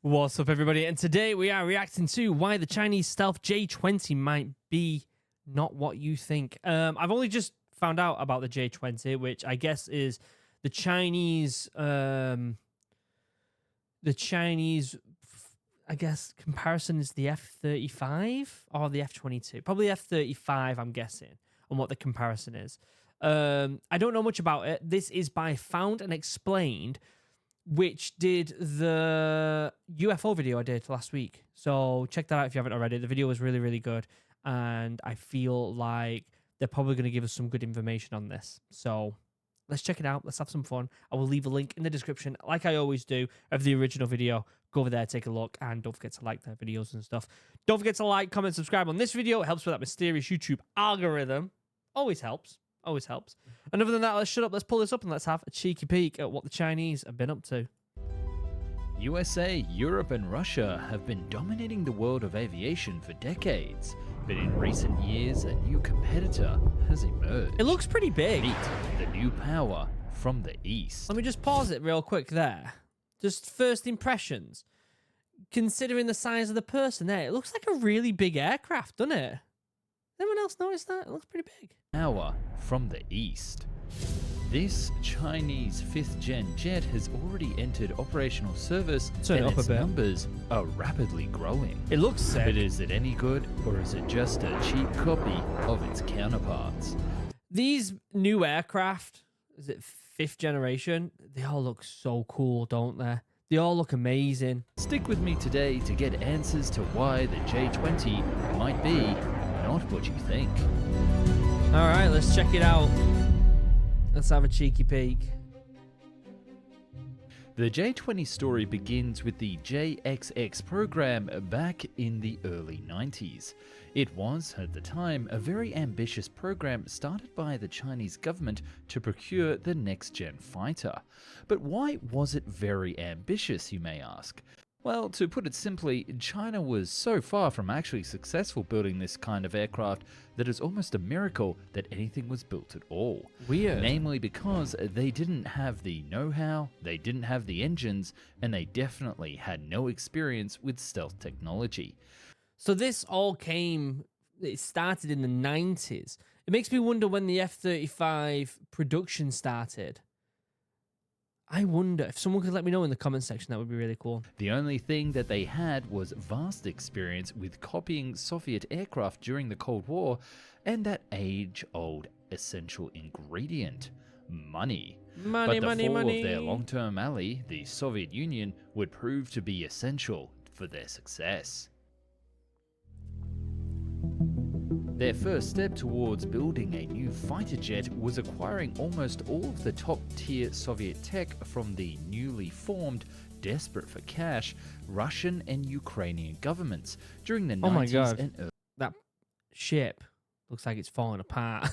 What's up, everybody? And today we are reacting to why the Chinese stealth J-20 might be not what you think. I've only just found out about the J-20, which I guess is the Chinese, I guess, comparison is the F-35 or the F-22. Probably F-35, I'm guessing, on what the comparison is. I don't know much about it. This is by Found and Explained, which did the UFO video I did last week. So check that out if you haven't already. The video was really, really good. And I feel like they're probably going to give us some good information on this. So let's check it out. Let's have some fun. I will leave a link in the description, like I always do, of the original video. Go over there, take a look, and don't forget to like their videos and stuff. Don't forget to like, comment, subscribe on this video. It helps with that mysterious YouTube algorithm. Always helps. Always helps. And other than that, let's shut up, let's pull this up, and let's have a cheeky peek at what the Chinese have been up to. USA, Europe, and Russia have been dominating the world of aviation for decades, but in recent years, a new competitor has emerged. It looks pretty big. Meet the new power from the east. Let me just pause it real quick there. Just first impressions. Considering the size of the person there, it looks like a really big aircraft, doesn't it? Anyone else notice that? It looks pretty big. Power from the east. This Chinese 5th-gen jet has already entered operational service, Turn it and up a its bit. numbers are rapidly growing. It looks sick. But is it any good, or is it just a cheap copy of its counterparts? These new aircraft, is it 5th generation? They all look so cool, don't they? They all look amazing. Stick with me today to get answers to why the J-20 might be not what you think. All right, let's check it out. Let's have a cheeky peek. The J-20 story begins with the JXX program back in the early 90s. It was, at the time, a very ambitious program started by the Chinese government to procure the next-gen fighter. But why was it very ambitious, you may ask? Well, to put it simply, China was so far from actually successful building this kind of aircraft that it's almost a miracle that anything was built at all. Weird. Namely because they didn't have the know-how, they didn't have the engines, and they definitely had no experience with stealth technology. So this all it started in the 90s. It makes me wonder when the F-35 production started. I wonder if someone could let me know in the comment section. That would be really cool. The only thing that they had was vast experience with copying Soviet aircraft during the Cold War and that age-old essential ingredient, money. Money, but the money, fall money. of their long-term ally, the Soviet Union, would prove to be essential for their success. Their first step towards building a new fighter jet was acquiring almost all of the top-tier Soviet tech from the newly formed, desperate for cash, Russian and Ukrainian governments during the 90s Oh my God. and early. That ship looks like it's falling apart.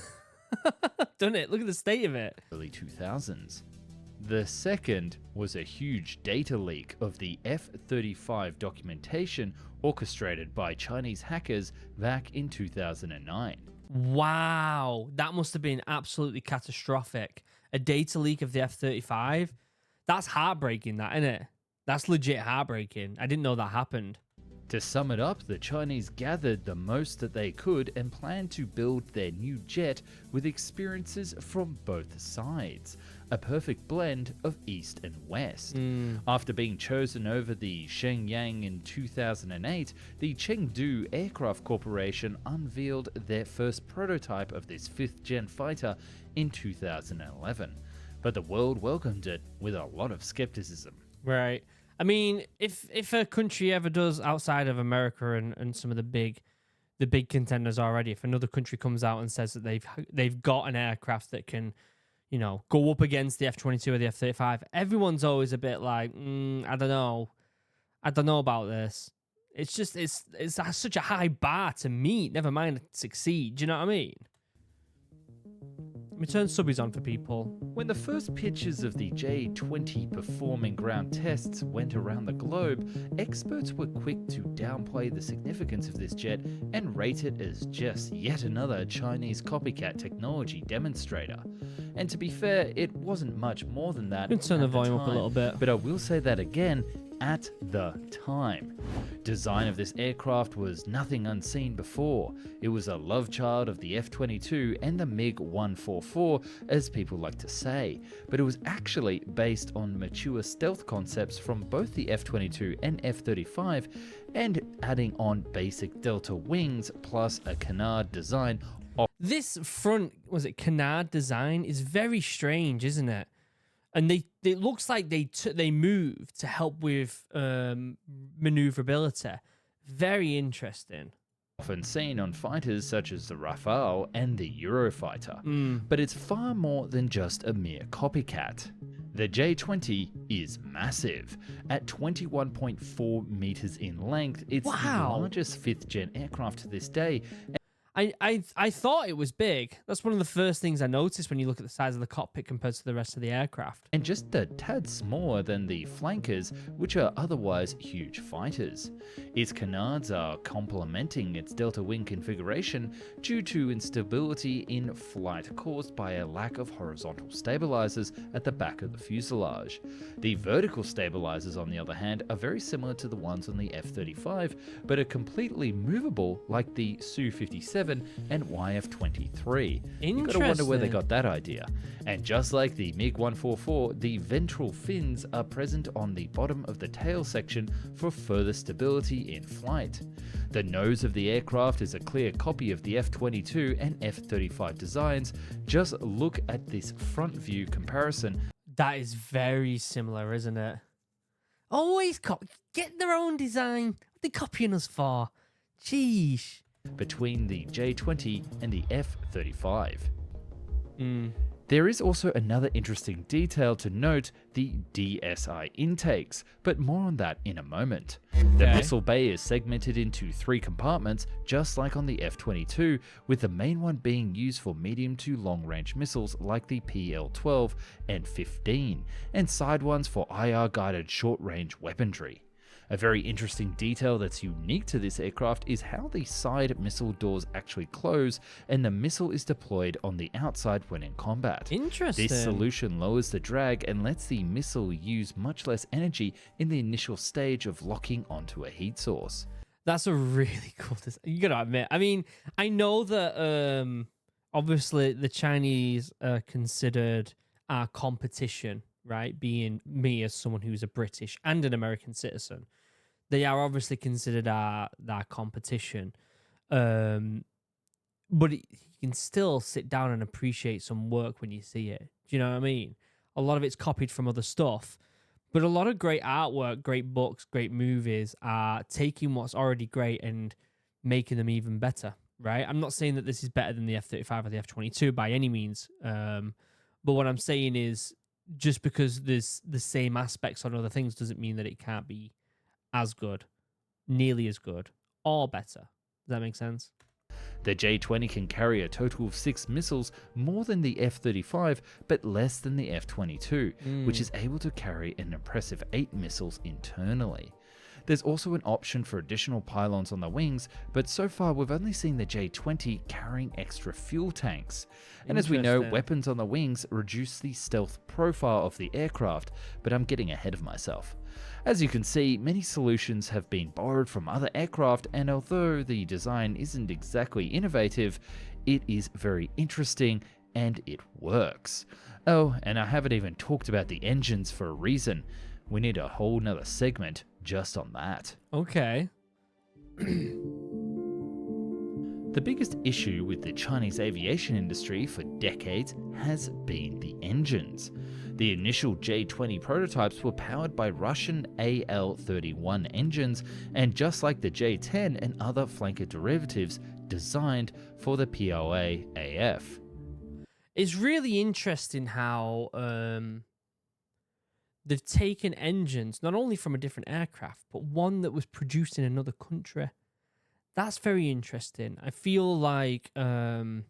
Doesn't it? Look at the state of it. Early 2000s. The second was a huge data leak of the F-35 documentation orchestrated by Chinese hackers back in 2009. Wow. That must have been absolutely catastrophic. A data leak of the F-35? That's heartbreaking, that, isn't it? That's legit heartbreaking. I didn't know that happened. To sum it up, the Chinese gathered the most that they could and planned to build their new jet with experiences from both sides, a perfect blend of East and West. After being chosen over the Shenyang in 2008, the Chengdu Aircraft Corporation unveiled their first prototype of this 5th-gen fighter in 2011. But the world welcomed it with a lot of skepticism. Right. I mean, if a country ever does outside of America and some of the big contenders already, if another country comes out and says that they've got an aircraft that can, you know, go up against the F-22 or the F-35, everyone's always a bit like, I don't know about this. It's just it's such a high bar to meet. Never mind succeed. Do you know what I mean? Let me turn subbies on for people. When the first pictures of the J-20 performing ground tests went around the globe, experts were quick to downplay the significance of this jet and rate it as just yet another Chinese copycat technology demonstrator. And to be fair, it wasn't much more than that. You can turn the at volume up a time. little bit. But I will say that again, at the time. Design of this aircraft was nothing unseen before. It was a love child of the F-22 and the MiG-144, as people like to say, but it was actually based on mature stealth concepts from both the F-22 and F-35, and adding on basic delta wings plus a canard design. This front, was it canard design, is very strange, isn't it? And it looks like they moved to help with maneuverability. Very interesting. Often seen on fighters such as the Rafale and the Eurofighter, but it's far more than just a mere copycat. The J-20 is massive. At 21.4 meters in length, it's the largest 5th-gen aircraft to this day. I thought it was big. That's one of the first things I noticed when you look at the size of the cockpit compared to the rest of the aircraft. And just a tad smaller than the flankers, which are otherwise huge fighters. Its canards are complementing its delta wing configuration due to instability in flight caused by a lack of horizontal stabilizers at the back of the fuselage. The vertical stabilizers, on the other hand, are very similar to the ones on the F-35, but are completely movable like the Su-57 and YF-23. You've got to wonder where they got that idea. And just like the MiG-144, the ventral fins are present on the bottom of the tail section for further stability in flight. The nose of the aircraft is a clear copy of the F-22 and F-35 designs. Just look at this front view comparison. That is very similar, isn't it? Always get their own design. What are they copying us for? Jeez. Between the J-20 and the F-35. There is also another interesting detail to note, the DSI intakes, but more on that in a moment. The missile bay is segmented into 3 compartments, just like on the F-22, with the main one being used for medium to long-range missiles like the PL-12 and 15, and side ones for IR-guided short-range weaponry. A very interesting detail that's unique to this aircraft is how the side missile doors actually close and the missile is deployed on the outside when in combat. Interesting. This solution lowers the drag and lets the missile use much less energy in the initial stage of locking onto a heat source. That's a really cool design. You gotta admit. I mean, I know that obviously the Chinese are considered our competition, right? Being me as someone who's a British and an American citizen, they are obviously considered our competition. But you can still sit down and appreciate some work when you see it. Do you know what I mean? A lot of it's copied from other stuff, but a lot of great artwork, great books, great movies are taking what's already great and making them even better, right? I'm not saying that this is better than the F-35 or the F-22 by any means. But what I'm saying is, just because there's the same aspects on other things doesn't mean that it can't be as good, nearly as good, or better. Does that make sense? The J-20 can carry a total of 6 missiles, more than the F-35, but less than the F-22, which is able to carry an impressive 8 missiles internally. There's also an option for additional pylons on the wings, but so far we've only seen the J-20 carrying extra fuel tanks. And as we know, weapons on the wings reduce the stealth profile of the aircraft, but I'm getting ahead of myself. As you can see, many solutions have been borrowed from other aircraft, and although the design isn't exactly innovative, it is very interesting and it works. Oh, and I haven't even talked about the engines for a reason. We need a whole nother segment just on that. Okay. The biggest issue with the Chinese aviation industry for decades has been the engines. The initial J-20 prototypes were powered by Russian AL-31 engines, and just like the J-10 and other flanker derivatives, designed for the PLA-AF. It's really interesting how they've taken engines not only from a different aircraft, but one that was produced in another country. That's very interesting. I feel like, I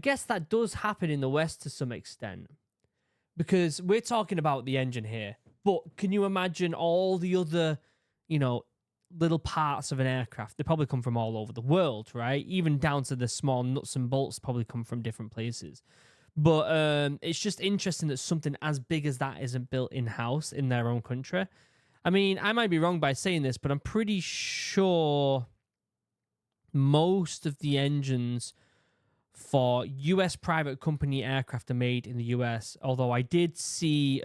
guess that does happen in the West to some extent, because we're talking about the engine here, but can you imagine all the other, little parts of an aircraft? They probably come from all over the world, right? Even down to the small nuts and bolts probably come from different places. But it's just interesting that something as big as that isn't built in-house in their own country. I mean, I might be wrong by saying this, but I'm pretty sure most of the engines for US private company aircraft are made in the US. Although I did see,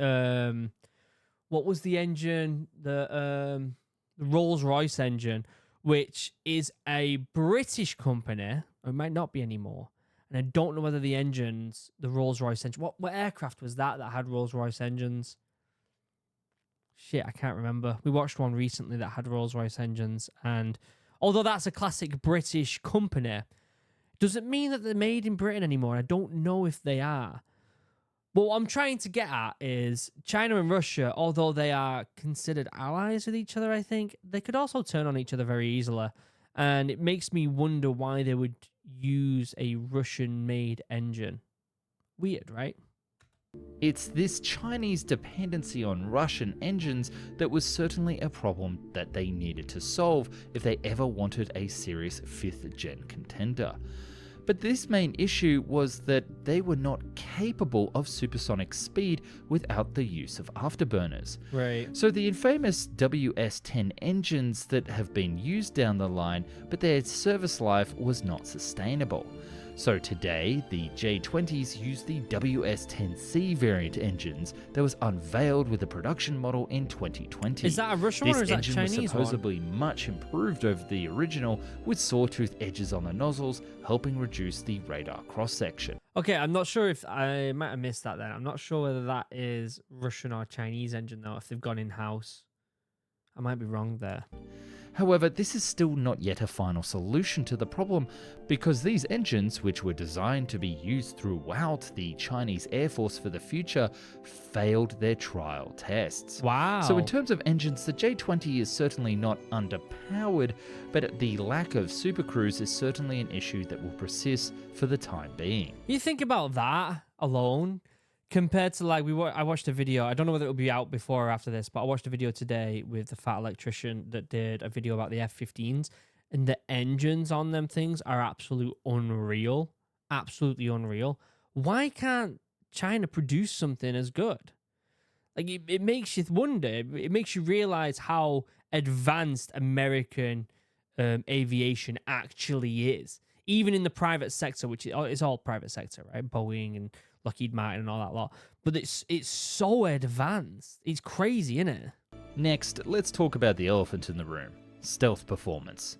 what was the engine? The Rolls-Royce engine, which is a British company. Or it might not be anymore. And I don't know whether the engines, the Rolls-Royce engine, what aircraft was that had Rolls-Royce engines? Shit, I can't remember. We watched one recently that had Rolls-Royce engines, and although that's a classic British company, does it mean that they're made in Britain anymore? I don't know if they are. But what I'm trying to get at is China and Russia, although they are considered allies with each other, I think, they could also turn on each other very easily. And it makes me wonder why they would use a Russian-made engine. Weird, right? It's this Chinese dependency on Russian engines that was certainly a problem that they needed to solve if they ever wanted a serious 5th gen contender. But this main issue was that they were not capable of supersonic speed without the use of afterburners. Right. So the infamous WS-10 engines that have been used down the line, but their service life was not sustainable. So today, the J-20s use the WS-10C variant engines that was unveiled with a production model in 2020. Is that a Russian one or is that a Chinese one? This engine was supposedly much improved over the original, with sawtooth edges on the nozzles, helping reduce the radar cross-section. Okay, I'm not sure if I might have missed that then. I'm not sure whether that is Russian or Chinese engine though, if they've gone in-house. I might be wrong there. However, this is still not yet a final solution to the problem, because these engines, which were designed to be used throughout the Chinese Air Force for the future, failed their trial tests. Wow. So in terms of engines, the J-20 is certainly not underpowered, but the lack of supercruise is certainly an issue that will persist for the time being. You think about that alone, compared to like I watched a video. I don't know whether it'll be out before or after this, but I watched a video today with the fat electrician that did a video about the F-15s, and the engines on them things are absolutely unreal. Why can't China produce something as good? Like it makes you wonder. It makes you realize how advanced American aviation actually is, even in the private sector, which is all private sector, right? Boeing and Lockheed Martin and all that lot. But it's so advanced. It's crazy, isn't it? Next, let's talk about the elephant in the room: stealth performance.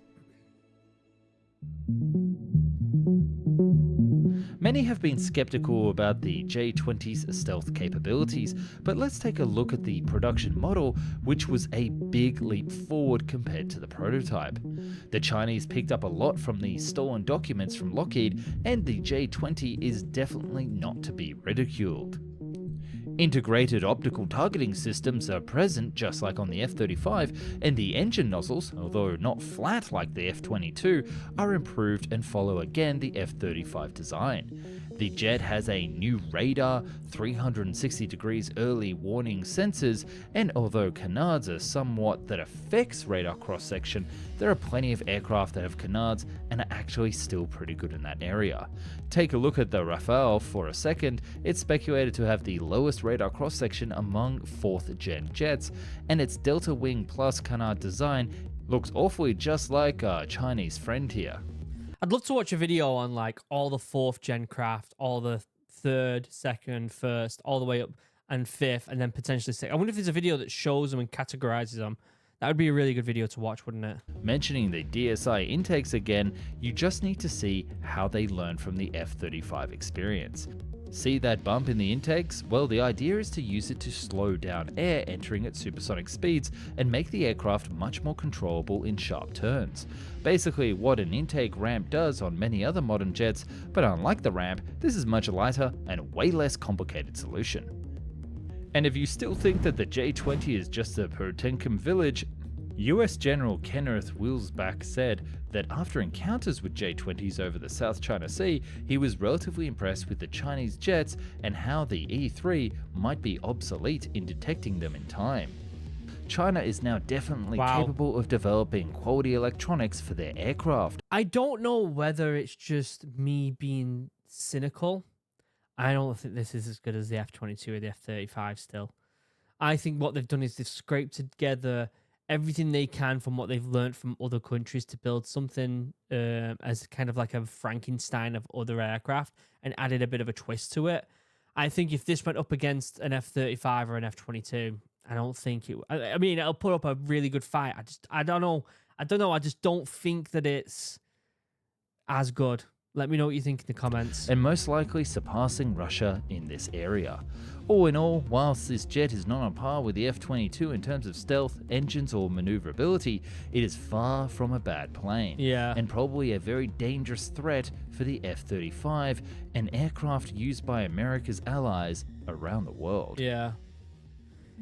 Many have been skeptical about the J-20's stealth capabilities, but let's take a look at the production model, which was a big leap forward compared to the prototype. The Chinese picked up a lot from the stolen documents from Lockheed, and the J-20 is definitely not to be ridiculed. Integrated optical targeting systems are present just like on the F-35, and the engine nozzles, although not flat like the F-22, are improved and follow again the F-35 design. The jet has a new radar, 360 degrees early warning sensors, and although canards are somewhat that affects radar cross-section, there are plenty of aircraft that have canards and are actually still pretty good in that area. Take a look at the Rafale for a second. It's speculated to have the lowest radar cross-section among 4th gen jets, and its Delta Wing Plus canard design looks awfully just like our Chinese friend here. I'd love to watch a video on like all the 4th gen craft, all the 3rd, 2nd, 1st, all the way up and 5th, and then potentially 6th. I wonder if there's a video that shows them and categorizes them. That would be a really good video to watch, wouldn't it? Mentioning the DSI intakes again, you just need to see how they learn from the F-35 experience. See that bump in the intakes? Well, the idea is to use it to slow down air entering at supersonic speeds and make the aircraft much more controllable in sharp turns. Basically what an intake ramp does on many other modern jets, but unlike the ramp, this is much lighter and way less complicated solution. And if you still think that the J-20 is just a Potemkin village, US General Kenneth Wilsbach said that after encounters with J-20s over the South China Sea, he was relatively impressed with the Chinese jets and how the E-3 might be obsolete in detecting them in time. China is now definitely capable of developing quality electronics for their aircraft. I don't know whether it's just me being cynical. I don't think this is as good as the F-22 or the F-35 still. I think what they've done is they've scraped together everything they can from what they've learned from other countries to build something as kind of like a Frankenstein of other aircraft and added a bit of a twist to it. I think if this went up against an F-35 or an F-22, I don't think it. I mean, it'll put up a really good fight. I don't know. I just don't think that it's as good. Let me know what you think in the comments. And most likely surpassing Russia in this area. All in all, whilst this jet is not on par with the F-22 in terms of stealth, engines or maneuverability, it is far from a bad plane. Yeah. And probably a very dangerous threat for the F-35, an aircraft used by America's allies around the world. Yeah.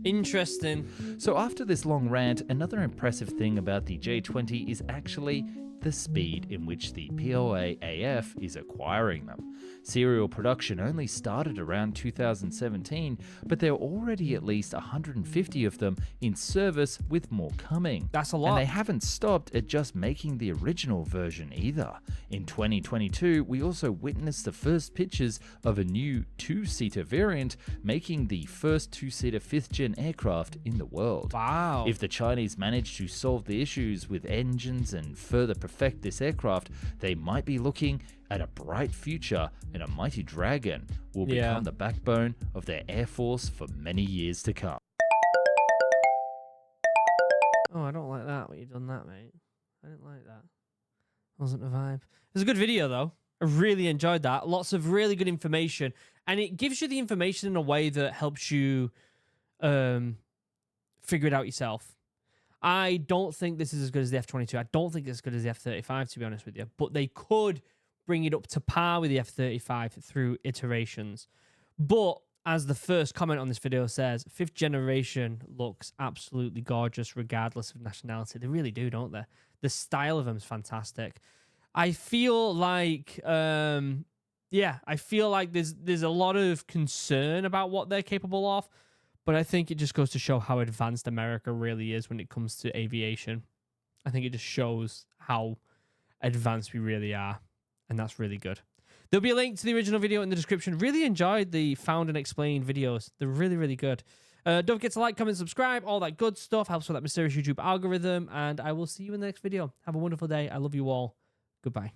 Interesting. So after this long rant, another impressive thing about the J-20 is actually the speed in which the PLA-AF is acquiring them. Serial production only started around 2017, but there are already at least 150 of them in service, with more coming. That's a lot. And they haven't stopped at just making the original version either. In 2022, we also witnessed the first pictures of a new two-seater variant, making the first two-seater 5th-gen aircraft in the world. Wow. If the Chinese manage to solve the issues with engines and further perfect this aircraft, they might be looking at a bright future, and a mighty dragon will become the backbone of their air force for many years to come. Oh, I don't like that, what you've done that, mate. I didn't like that. Wasn't a vibe. It was a good video, though. I really enjoyed that. Lots of really good information. And it gives you the information in a way that helps you figure it out yourself. I don't think this is as good as the F-22. I don't think it's as good as the F-35, to be honest with you. But they could bring it up to par with the F-35 through iterations. But as the first comment on this video says, 5th generation looks absolutely gorgeous regardless of nationality. They really do, don't they? The style of them is fantastic. I feel like, I feel like there's a lot of concern about what they're capable of, but I think it just goes to show how advanced America really is when it comes to aviation. I think it just shows how advanced we really are, and that's really good. There'll be a link to the original video in the description. Really enjoyed the Found and Explained videos. They're really, really good. Don't forget to like, comment, subscribe. All that good stuff helps with that mysterious YouTube algorithm, and I will see you in the next video. Have a wonderful day. I love you all. Goodbye.